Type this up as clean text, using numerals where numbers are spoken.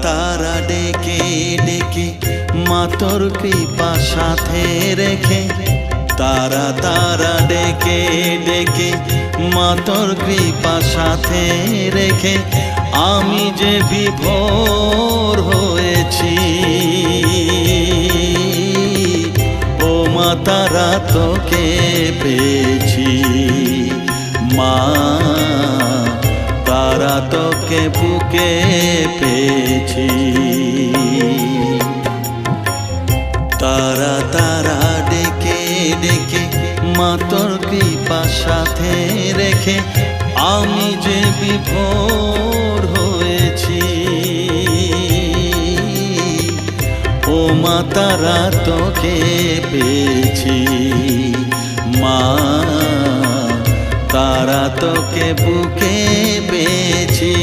তারা ডেকে ডেকে মা তোর কৃপা সাথে রেখে, তারা তারা ডেকে ডেকে মা তোর কৃপা সাথে রেখে আমি যে বিভোর হয়েছি। ও মা তারা তোকে পেয়েছি, মা তারা তোকে বুকে পেয়েছি। তারা তারা ডেকে ডেকে মা তোর কৃপা সাথে রেখে আমি যে বিভোর হয়েছি। ও মা তারা তোকে পেয়েছি, মা তারা তোকে বুকে পেয়েছি।